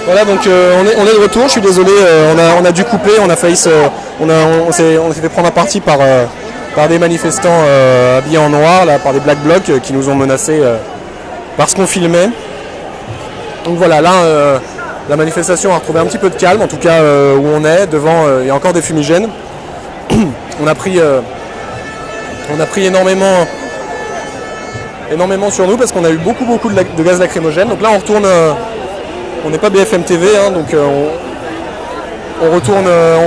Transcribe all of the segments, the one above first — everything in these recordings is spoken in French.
Voilà, donc on est de retour, je suis désolé, on a dû couper, on s'est fait prendre à partie par des manifestants habillés en noir, là, par des Black Blocs qui nous ont menacés parce qu'on filmait. Donc voilà, là la manifestation a retrouvé un petit peu de calme, en tout cas où on est, devant il y a encore des fumigènes. On a pris énormément sur nous parce qu'on a eu beaucoup de gaz lacrymogène. Donc là on retourne, on n'est pas BFM TV, hein, donc on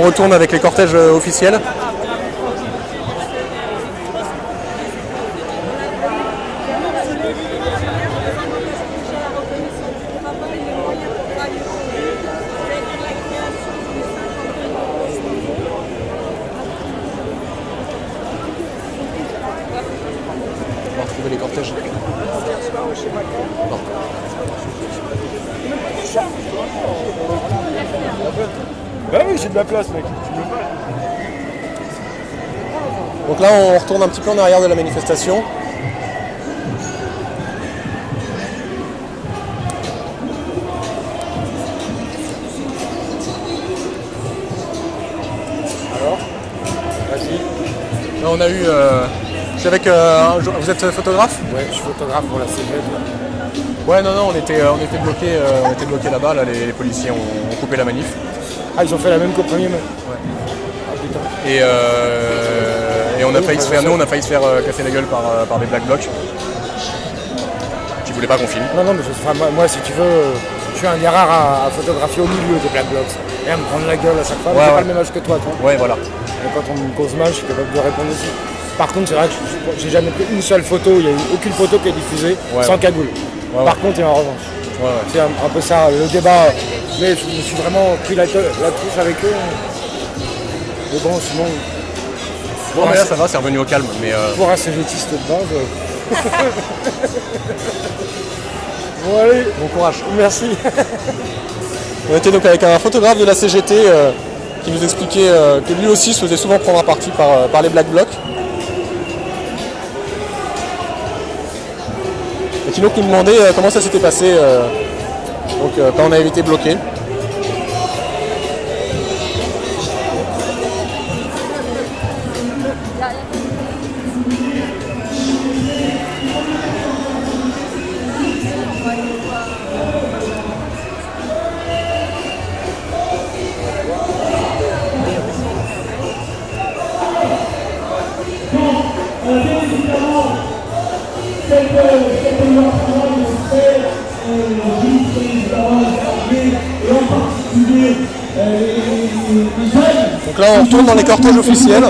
retourne avec les cortèges officiels. On va retrouver les cortèges. Bah oui, j'ai de la place, mec. Donc là, on retourne un petit peu en arrière de la manifestation. Alors, vas-y. Là, on a eu... je suis avec... vous êtes photographe? Ouais, je suis photographe pour la CGF. Ouais, non, on était bloqués là-bas. Là, les policiers ont coupé la manif. Ah, ils ont fait la même qu'au premier mai. Ouais. Ah putain. Et on a failli se faire, nous, on a failli se faire casser la gueule par des Black Blocs qui voulaient pas qu'on filme. Non, mais moi, si tu veux, je suis un des rares à photographier au milieu des Black Blocs. Et à me prendre la gueule à chaque fois. Ouais, J'ai ouais. pas le même âge que toi. Ouais, voilà. Et quand on me cause mal, je suis capable de répondre aussi. Par contre, c'est vrai que j'ai jamais pris une seule photo, il n'y a eu aucune photo qui est diffusée sans cagoule. Par contre, et en revanche. C'est un peu ça, le débat. Mais je me suis vraiment pris la touche avec eux. Mais bon, sinon. Bon, mais là, ça va, c'est revenu au calme. Mais pour un CGTiste de base. Bon, allez. Bon courage. Merci. On était donc avec un photographe de la CGT qui nous expliquait que lui aussi se faisait souvent prendre à partie par les Black Blocs. Et qui donc nous demandait comment ça s'était passé quand on avait été bloqué. Donc là on retourne dans les cortèges officiels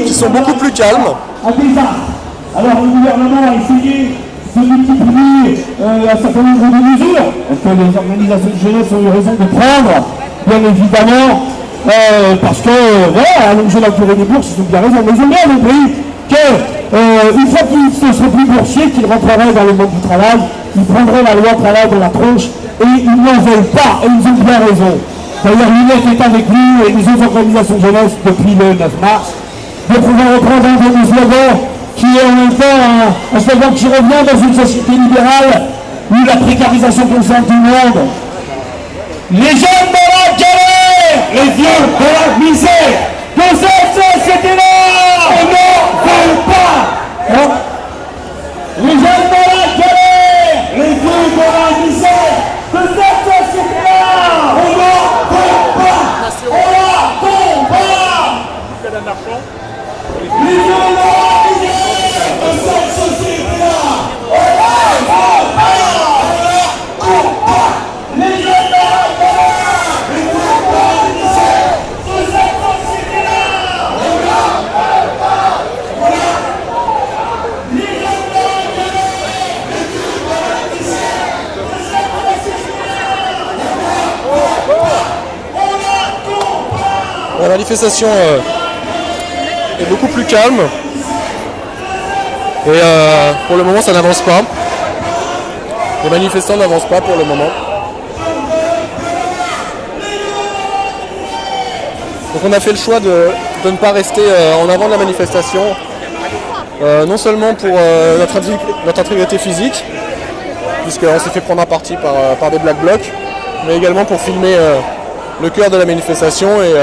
qui sont beaucoup plus calmes. Alors le gouvernement a essayé de multiplier un certain nombre de mesures que les organisations de jeunesse ont eu raison de prendre, bien évidemment, parce que voilà, allonger la durée des bourses, ils ont bien raison, mais ils ont bien compris qu'une fois qu'ils ne seraient plus boursiers, qu'ils rentreraient dans le monde du travail, ils prendraient la loi travail dans la tronche, et ils n'en veulent pas, et ils ont bien raison. D'ailleurs, l'UNEF est avec nous et les autres organisations de jeunesse depuis le 9 mars, de pouvoir reprendre un de nos slogans qui est en même temps un slogan qui revient dans une société libérale où la précarisation concerne tout le monde. Les jeunes dans la galère, les vieux dans la misère, de cette société-là, on n'en veut pas. Hein? Les jeunes dans la galère, les vieux dans la misère, de cette société-là, on n'en veut pas. On la combat. Les vieux dans la misère, de cette société-là, on la combat. Les jeunes dans la galère, les vieux dans la misère, de cette société-là, on la combat. Les jeunes dans la galère, les vieux dans la misère, de cette société-là, on la combat. La manifestation est beaucoup plus calme et pour le moment ça n'avance pas. Les manifestants n'avancent pas pour le moment. Donc on a fait le choix de ne pas rester en avant de la manifestation, non seulement pour notre intégrité physique, puisqu'on s'est fait prendre un parti par des black blocs, mais également pour filmer le cœur de la manifestation et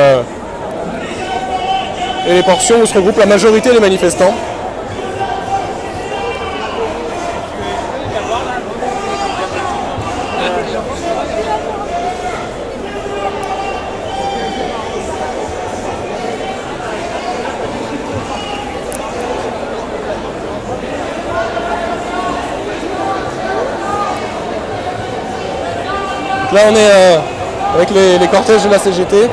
les portions où se regroupe la majorité des manifestants. Là on est avec les cortèges de la CGT.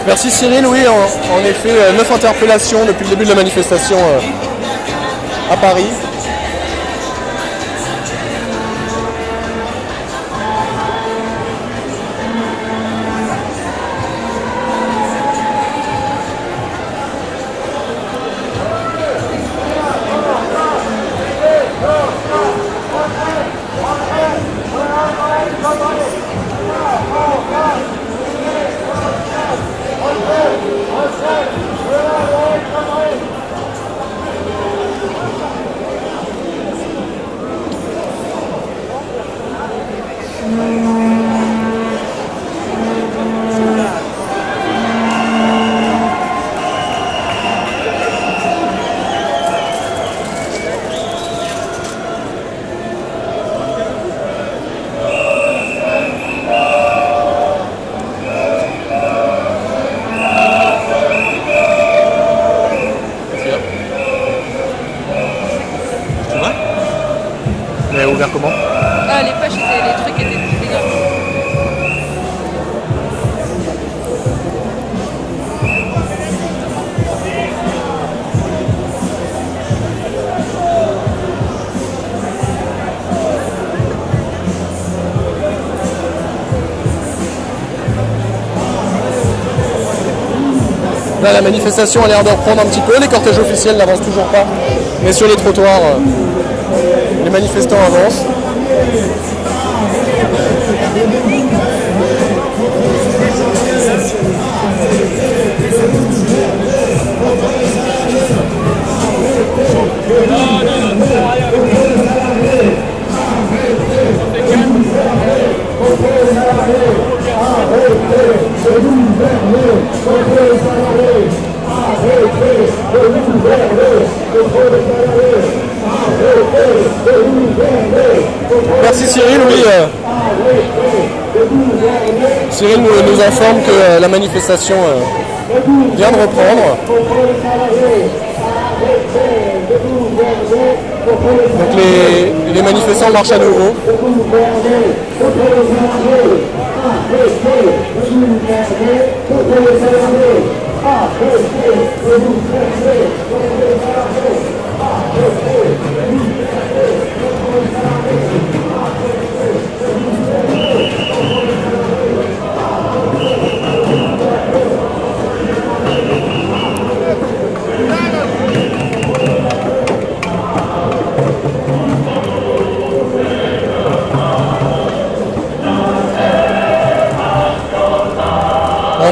Merci Cyril, oui, en effet, 9 interpellations depuis le début de la manifestation à Paris. Mais ouvert comment? Les poches, les trucs étaient dedans. Là, la manifestation a l'air de reprendre un petit peu, les cortèges officiels n'avancent toujours pas, mais sur les trottoirs, les manifestants avancent. Merci Cyril, oui. Cyril nous informe que la manifestation vient de reprendre. Donc les manifestants marchent à nouveau.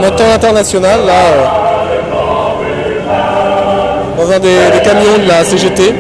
En temps international, là, dans un des camions de la CGT.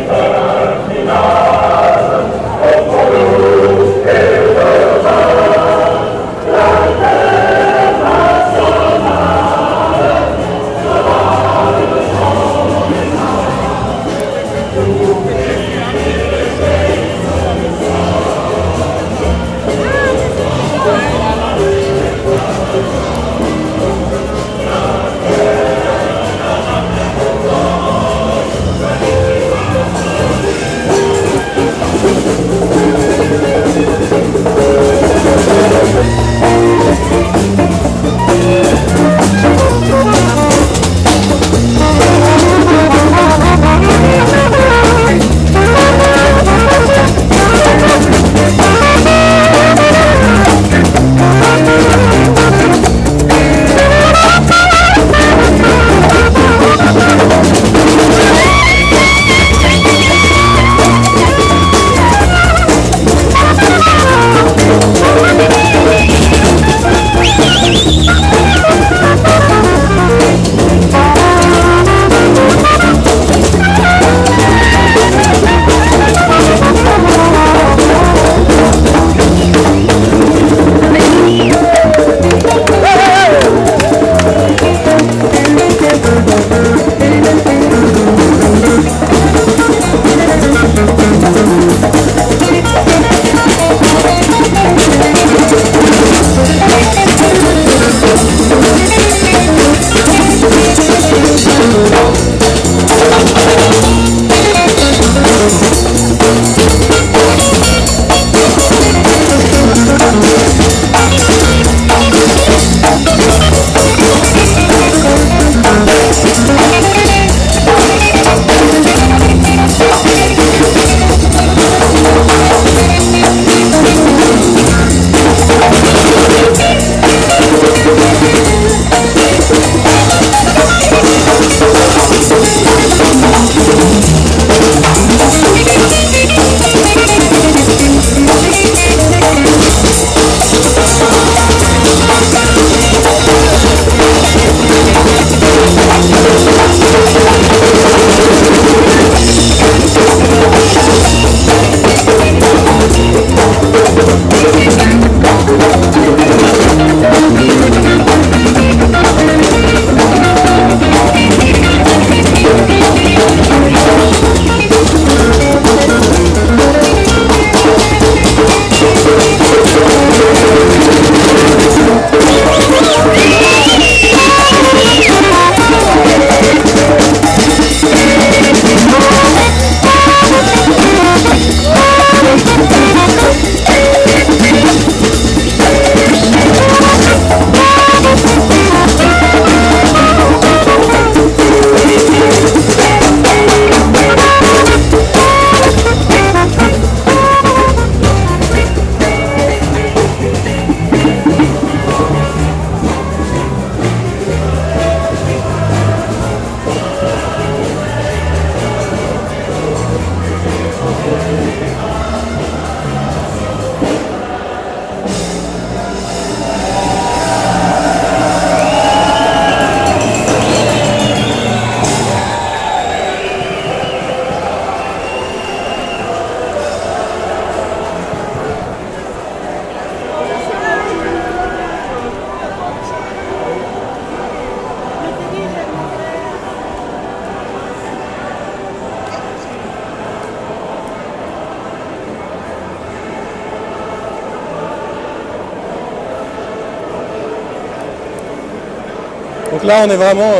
Donc là, on est vraiment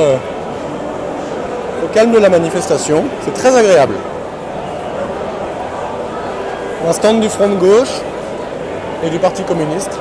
au calme de la manifestation. C'est très agréable. Un stand du Front de gauche et du Parti communiste.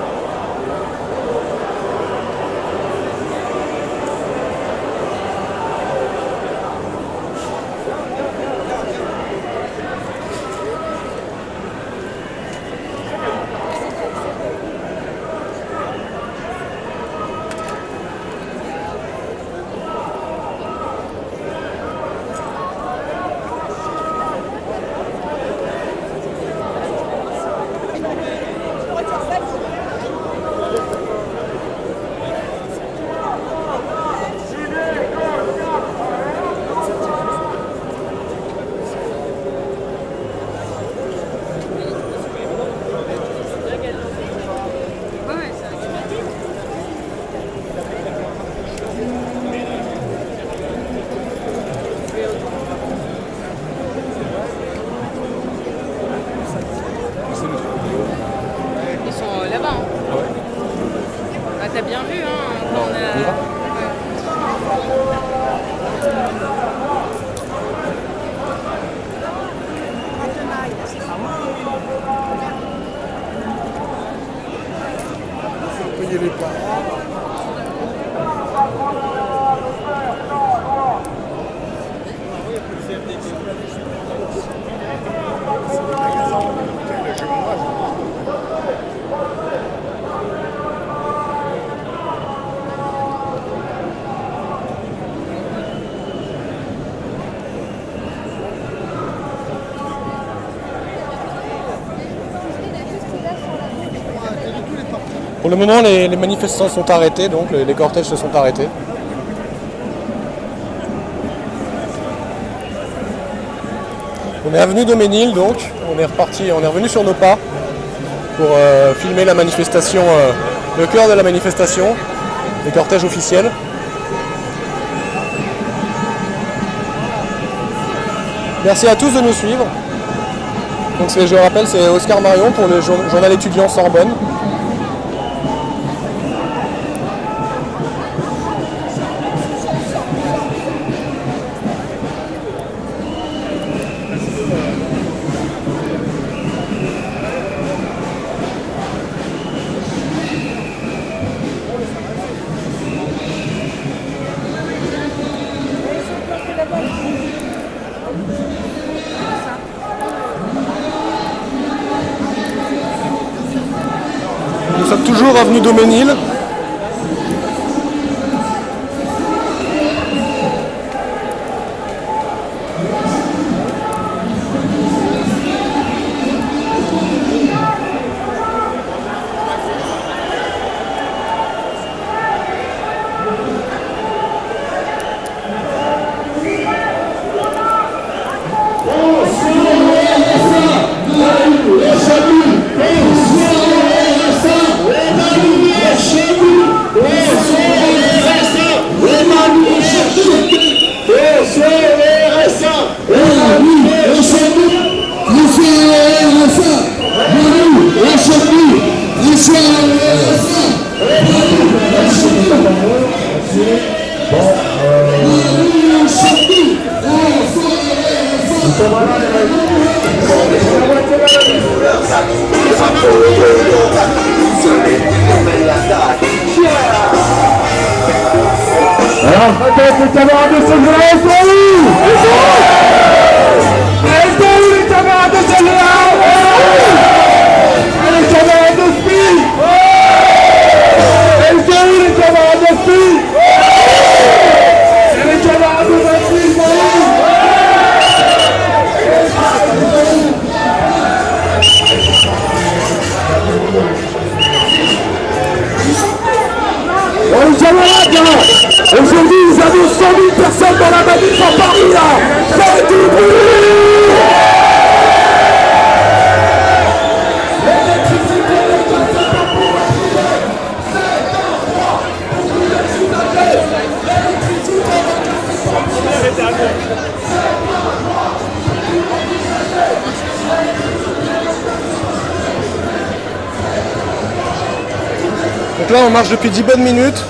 Ils sont là-bas. Hein. Ouais. Ah, t'as bien vu, hein, quand on a... ira. Pour le moment, les manifestants sont arrêtés, donc les cortèges se sont arrêtés. On est avenue Daumesnil, donc on est revenu sur nos pas pour filmer la manifestation, le cœur de la manifestation, les cortèges officiels. Merci à tous de nous suivre. Donc je rappelle, c'est Oscar Marion pour le journal étudiant Sorbonne. Nous sommes toujours avenue Daumesnil. Alors, peut-être les camarades de CGA sont où? Ils sont où les camarades de CGA? Et les camarades de SPI? Ils sont où les camarades de SPI? Et les camarades de SPI sont où? Oh les camarades là, aujourd'hui nous avons 100 000 personnes dans la manif à Paris là. Faites du bruit. Donc là on marche depuis 10 bonnes minutes.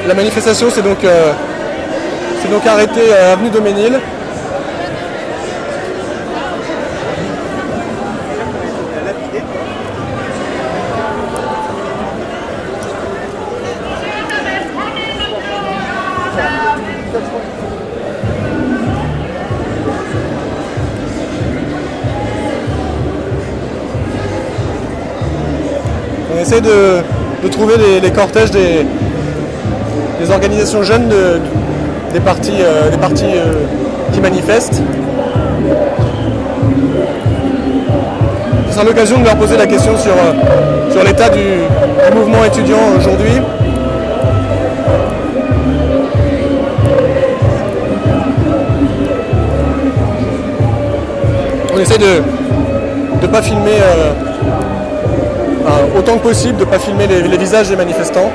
La manifestation s'est donc arrêtée avenue de Ménil. On essaie de trouver les cortèges des organisations jeunes des partis qui manifestent. Ce sera l'occasion de leur poser la question sur l'état du mouvement étudiant aujourd'hui. On essaie de ne pas filmer autant que possible, de ne pas filmer les visages des manifestants.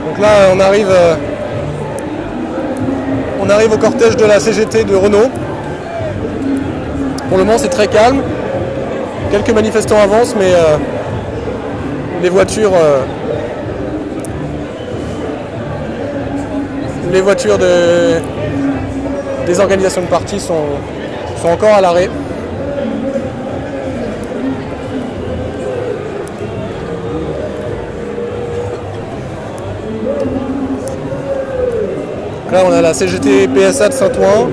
Donc là, on arrive au cortège de la CGT de Renault. Pour le moment, c'est très calme. Quelques manifestants avancent, mais les voitures des organisations de partis sont encore à l'arrêt. Là, on a la CGT PSA de Saint-Ouen.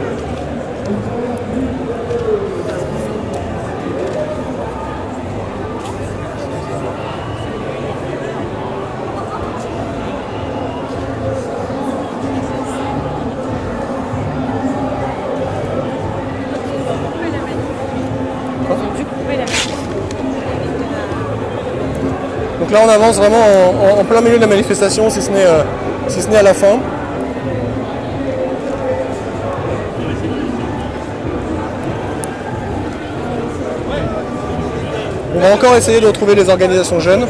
Donc là, on avance vraiment en plein milieu de la manifestation, si ce n'est à la fin. On va encore essayer de retrouver les organisations jeunes.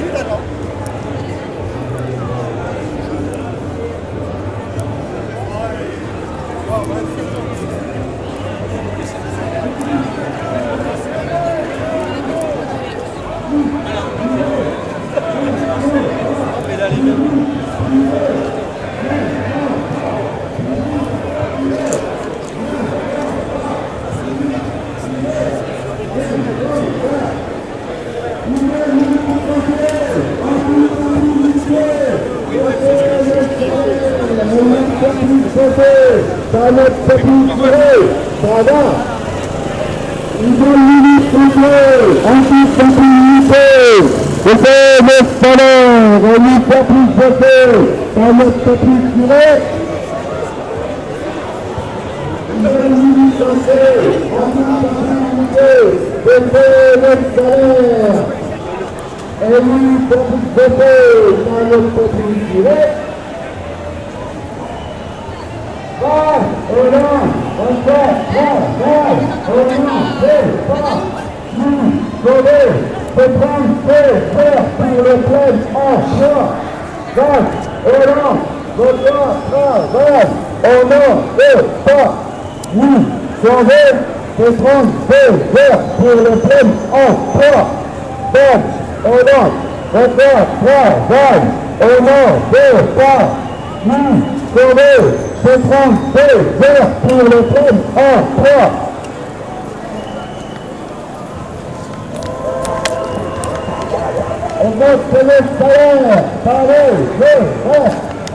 Dans notre petit curé, ça va. Ils ont l'unité, anti-stabilité, c'est le salaire, on n'y peut plus voter dans notre petit curé. Ils ont l'unité, anti-stabilité, c'est le salaire, et n'y peut plus voter dans notre petit curé. Pour le plein emploi, on n'en veut pas. Vous savez, c'est 32 heures pour le plein emploi. Donc, on n'en veut pas. Vous savez, c'est 32 heures pour le plein emploi. Augmente le salaire, parlez,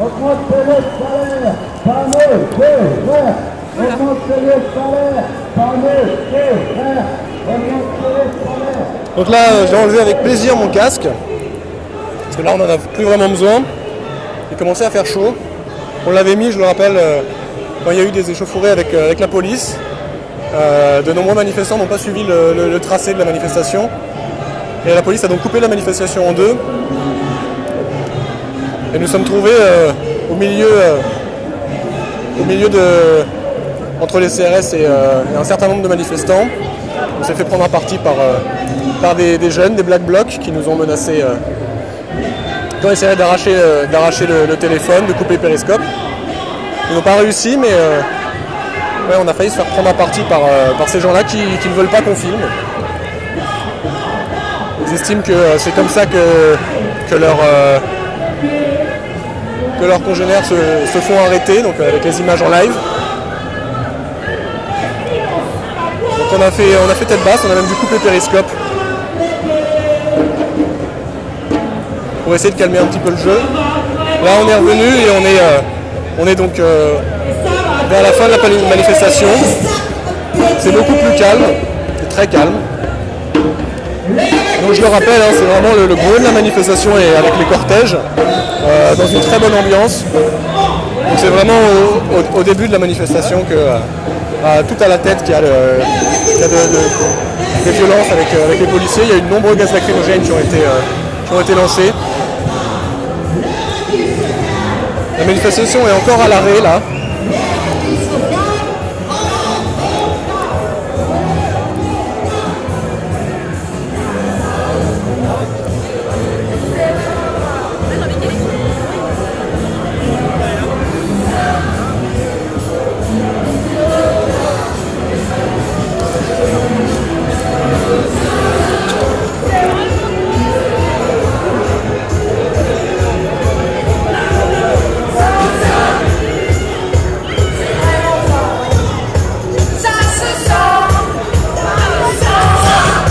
augmente le salaire, parlez, augmente le salaire, parlez, augmente le salaire. Donc là, j'ai enlevé avec plaisir mon casque, parce que là, on n'en a plus vraiment besoin. Il commençait à faire chaud. On l'avait mis, je le rappelle, quand il y a eu des échauffourées avec la police. De nombreux manifestants n'ont pas suivi le tracé de la manifestation. Et la police a donc coupé la manifestation en deux. Et nous sommes trouvés au milieu entre les CRS et un certain nombre de manifestants. On s'est fait prendre un parti par des jeunes, des Black Blocs, qui nous ont menacés qui ont essayé d'arracher le téléphone, de couper Periscope. Ils n'ont pas réussi, mais ouais, on a failli se faire prendre à partie par ces gens-là qui ne veulent pas qu'on filme. Ils estiment que c'est comme ça que leurs congénères se font arrêter, donc avec les images en live. Donc on a fait tête basse, on a même dû couper Periscope pour essayer de calmer un petit peu le jeu. Là on est revenu et on est donc vers la fin de la manifestation. C'est beaucoup plus calme, c'est très calme. Donc je le rappelle, hein, c'est vraiment le gros de la manifestation et avec les cortèges, dans une très bonne ambiance. Donc c'est vraiment au début de la manifestation que tout à la tête qu'il y a, des violences avec les policiers. Il y a eu de nombreux gaz lacrymogènes qui ont été lancés. La manifestation est encore à l'arrêt là.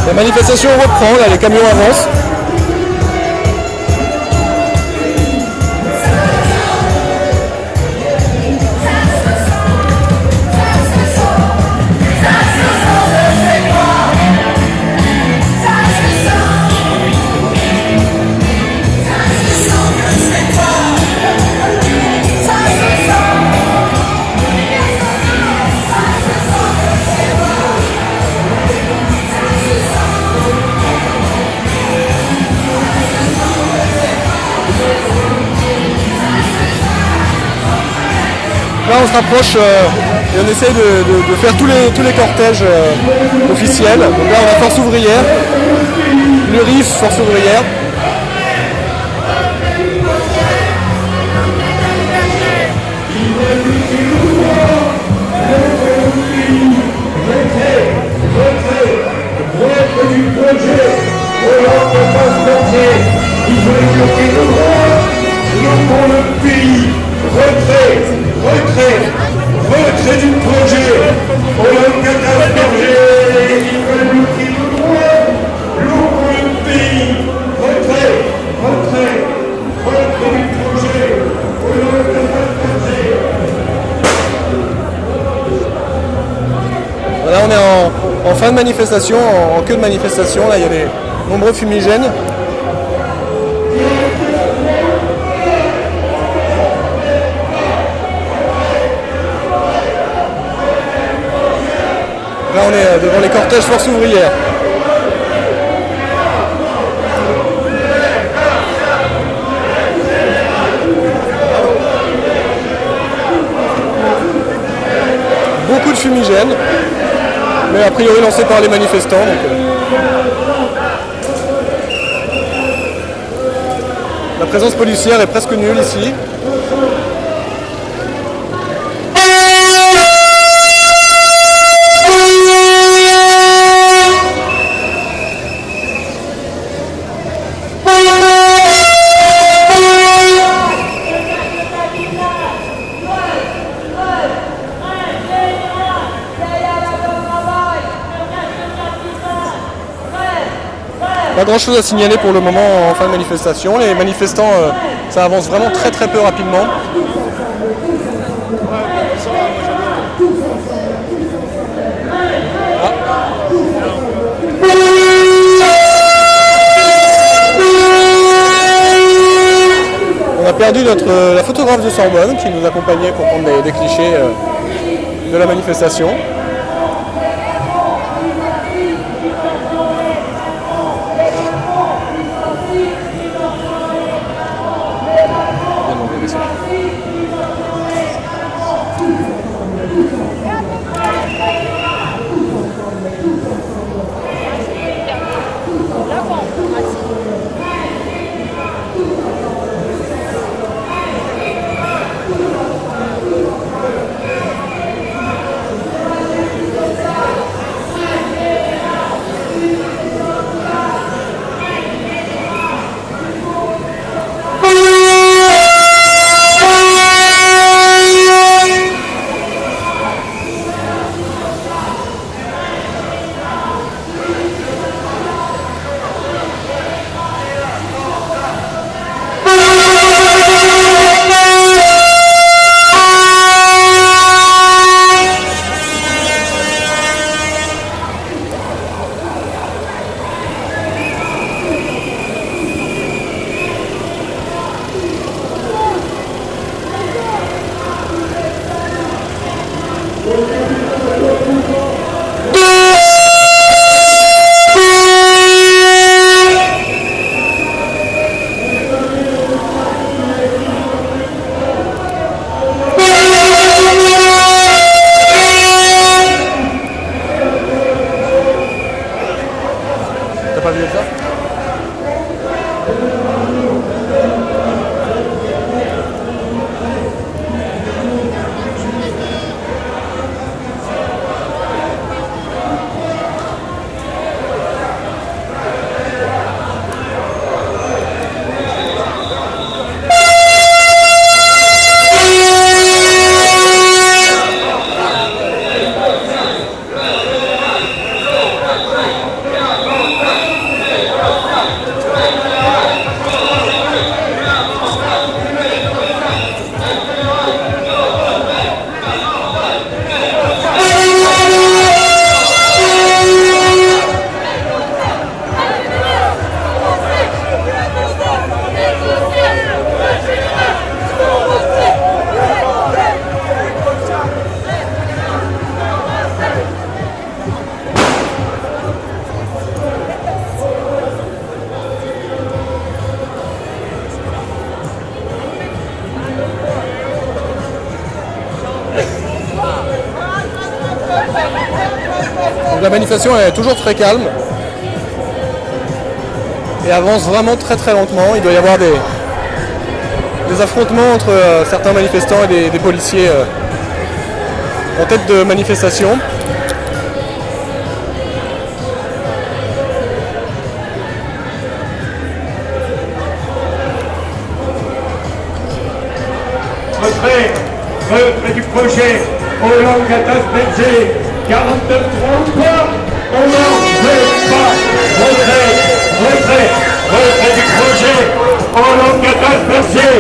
La manifestation reprend, là les camions avancent. Là on se rapproche et on essaye de faire tous les cortèges officiels. Donc là on a Force Ouvrière, le RIF, Force Ouvrière. Retrait du projet, Hollande Berger, ils veulent nous quitter le droit, l'eau pour le pays, retrait du projet, Hollande Berger. Voilà, on est en fin de manifestation, en queue de manifestation, là il y a des nombreux fumigènes. Là on est devant les cortèges Force Ouvrière. Beaucoup de fumigènes, mais a priori lancés par les manifestants. La présence policière est presque nulle ici. Pas grand chose à signaler pour le moment en fin de manifestation. Les manifestants, ça avance vraiment très peu rapidement. On a perdu la photographe de Sorbonne qui nous accompagnait pour prendre des clichés de la manifestation. T'as pas vu ça? Donc la manifestation est toujours très calme et avance vraiment très lentement. Il doit y avoir des affrontements entre certains manifestants et des policiers en tête de manifestation. Retrait du projet Hollande Gattaz Berger 49-3 ou pas? On n'en veut pas. Retrait du projet Hollande Gattaz Berger.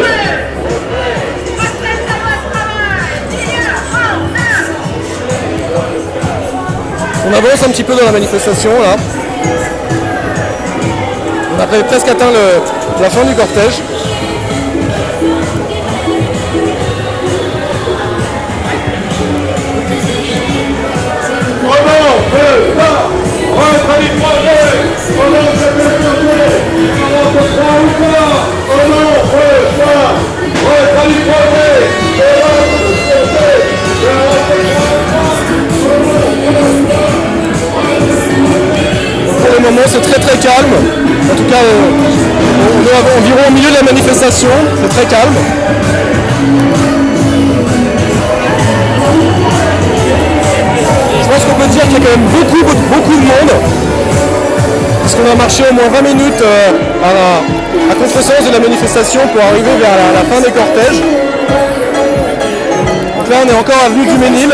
On avance un petit peu dans la manifestation là. On a presque atteint la fin du cortège. Pour le moment c'est très calme. En tout cas on est environ au milieu de la manifestation, c'est très calme. Je pense qu'on peut dire qu'il y a quand même beaucoup de monde. Parce qu'on a marché au moins 20 minutes à contresens de la manifestation pour arriver vers la fin des cortèges. Donc là on est encore avenue du Ménil.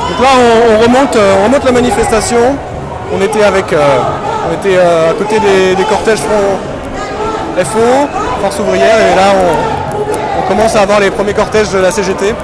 Donc là on remonte la manifestation. On était à côté des cortèges Front FO, Force ouvrière, et là on commence à avoir les premiers cortèges de la CGT.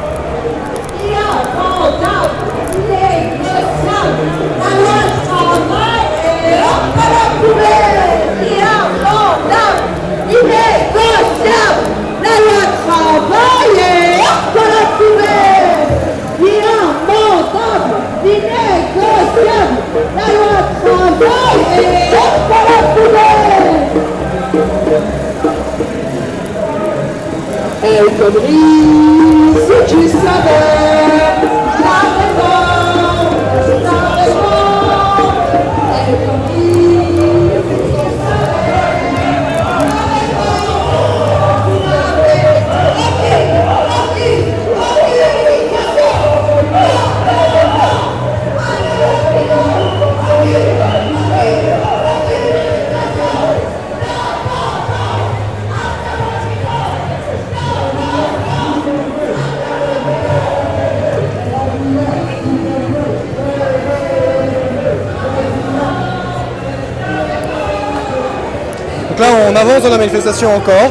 Elle te brise, si tu savais, la raison, elle te brise. on avance dans la manifestation encore.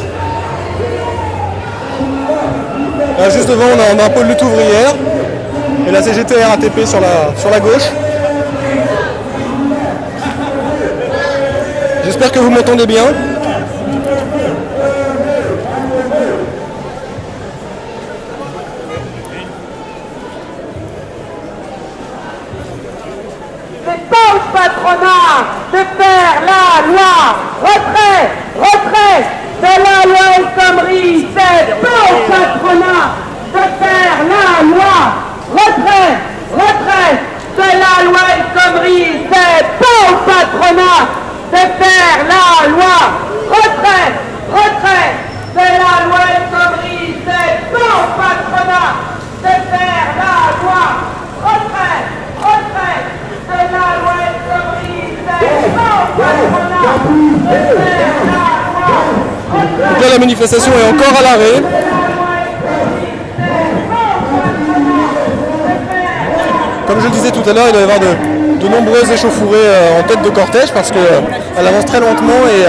Là, juste devant, on a un pôle lutte ouvrière et la CGT RATP sur la gauche. J'espère que vous m'entendez bien. C'est pas au patronat de faire la loi. Retrait, retrait de la loi El Khomri. C'est pas au patronat de faire la loi. Retrait, retrait de la loi El Khomri. C'est pas au patronat de faire la loi. Retrait, retrait de la loi El Khomri. C'est pas au patronat de faire la loi. Retrait, retrait de la loi El Khomri. C'est pas au patronat de faire la loi. Donc là, la manifestation est encore à l'arrêt. Comme je le disais tout à l'heure, il doit y avoir de nombreuses échauffourées en tête de cortège parce qu'elle avance très lentement et